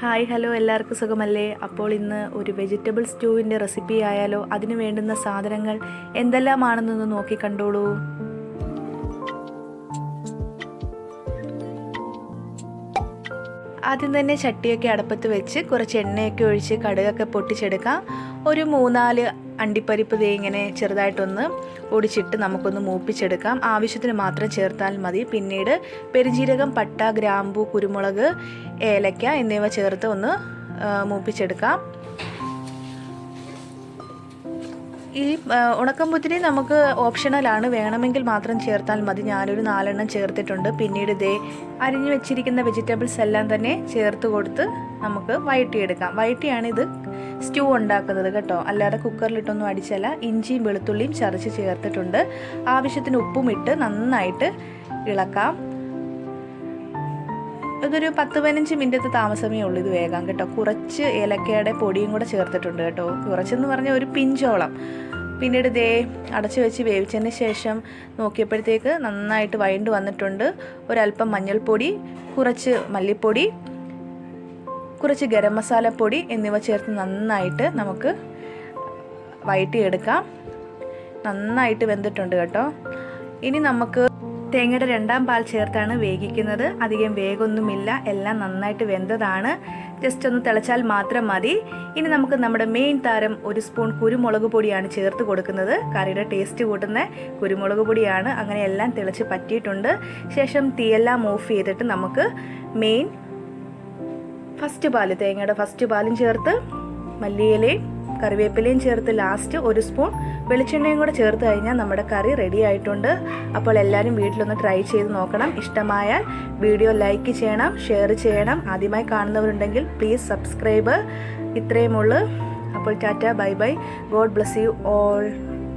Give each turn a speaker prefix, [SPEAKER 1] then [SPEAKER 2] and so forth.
[SPEAKER 1] Hi hello എല്ലാവർക്കും സുഖമല്ലേ? അപ്പോൾ ഇന്ന് ഒരു വെജിറ്റബിൾ സ്റ്റൂവിൻ്റെ റെസിപ്പി ആയാലോ? അതിന് വേണ്ടുന്ന സാധനങ്ങൾ എന്തെല്ലാമാണെന്നൊന്ന് നോക്കി കണ്ടോളൂ. ആദ്യം തന്നെ ചട്ടിയൊക്കെ അടുപ്പത്ത് വെച്ച് കുറച്ച് എണ്ണയൊക്കെ ഒഴിച്ച് കടുകൊക്കെ പൊട്ടിച്ചെടുക്കാം. ഒരു 3-4 അണ്ടിപ്പരിപ്പ് ഇങ്ങനെ ചെറുതായിട്ടൊന്ന് ഒടിച്ചിട്ട് നമുക്കൊന്ന് മൂപ്പിച്ചെടുക്കാം. ആവശ്യത്തിന് മാത്രം ചേർത്താൽ മതി. പിന്നീട് പെരുംജീരകം, പട്ട, ഗ്രാമ്പു, കുരുമുളക്, ഏലക്ക എന്നിവ ചേർത്ത് ഒന്ന് മൂപ്പിച്ചെടുക്കാം. ഈ ഉണക്കമുന്തിരി നമുക്ക് ഓപ്ഷണലാണ്, വേണമെങ്കിൽ മാത്രം ചേർത്താൽ മതി. ഞാനൊരു 4 എണ്ണം ചേർത്തിട്ടുണ്ട്. പിന്നീട് അരിഞ്ഞു വെച്ചിരിക്കുന്ന വെജിറ്റബിൾസ് എല്ലാം തന്നെ ചേർത്ത് കൊടുത്ത് നമുക്ക് വഴറ്റിയെടുക്കാം. വഴറ്റിയാണ് ഇത് സ്റ്റൂ ഉണ്ടാക്കുന്നത് കേട്ടോ, അല്ലാതെ കുക്കറിലിട്ടൊന്നും അടിച്ചല്ല. ഇഞ്ചിയും വെളുത്തുള്ളിയും ചതച്ച് ചേർത്തിട്ടുണ്ട്. ആവശ്യത്തിന് ഉപ്പും ഇട്ട് നന്നായിട്ട് ഇളക്കാം. ഇതൊരു 10-15 മിനിറ്റ് താമസമേ ഉള്ളൂ ഇത് വേഗം കേട്ടോ. കുറച്ച് ഏലക്കയുടെ പൊടിയും കൂടെ ചേർത്തിട്ടുണ്ട് കേട്ടോ, കുറച്ചെന്ന് പറഞ്ഞാൽ ഒരു പിഞ്ചോളം. പിന്നീട് അടച്ചു വെച്ച് വേവിച്ചതിന് ശേഷം നോക്കിയപ്പോഴത്തേക്ക് നന്നായിട്ട് വഴണ്ട് വന്നിട്ടുണ്ട്. ഒരല്പം മഞ്ഞൾപ്പൊടി, കുറച്ച് മല്ലിപ്പൊടി, കുറച്ച് ഗരം മസാലപ്പൊടി എന്നിവ ചേർത്ത് നന്നായിട്ട് നമുക്ക് വഴറ്റിയെടുക്കാം. നന്നായിട്ട് വെന്തിട്ടുണ്ട് കേട്ടോ. ഇനി നമുക്ക് തേങ്ങയുടെ 2ാം പാൽ ചേർത്താണ് വേവിക്കുന്നത്. അധികം വേഗമൊന്നുമില്ല, എല്ലാം നന്നായിട്ട് വെന്തതാണ്. ജസ്റ്റ് ഒന്ന് തിളച്ചാൽ മാത്രം മതി. ഇനി നമുക്ക് നമ്മുടെ മെയിൻ താരം 1 സ്പൂൺ കുരുമുളക് പൊടിയാണ് ചേർത്ത് കൊടുക്കുന്നത്. കറിയുടെ ടേസ്റ്റ് കൂട്ടുന്ന കുരുമുളക് പൊടിയാണ്. അങ്ങനെ എല്ലാം തിളച്ച് പറ്റിയിട്ടുണ്ട്. ശേഷം തീയെല്ലാം ഓഫ് ചെയ്തിട്ട് നമുക്ക് മെയിൻ ഫസ്റ്റ് പാല്, തേങ്ങയുടെ ഫസ്റ്റ് പാലും ചേർത്ത് മല്ലിയിലയും കറിവേപ്പിലയും ചേർത്ത് ലാസ്റ്റ് 1 സ്പൂൺ വെളിച്ചെണ്ണയും കൂടെ ചേർത്ത് കഴിഞ്ഞാൽ നമ്മുടെ കറി റെഡി ആയിട്ടുണ്ട്. അപ്പോൾ എല്ലാവരും വീട്ടിലൊന്ന് ട്രൈ ചെയ്ത് നോക്കണം. ഇഷ്ടമായാൽ വീഡിയോ ലൈക്ക് ചെയ്യണം, ഷെയർ ചെയ്യണം. ആദ്യമായി കാണുന്നവരുണ്ടെങ്കിൽ പ്ലീസ് സബ്സ്ക്രൈബ്. ഇത്രയുമുള്ളൂ. അപ്പോൾ tata, bye bye, God bless you all.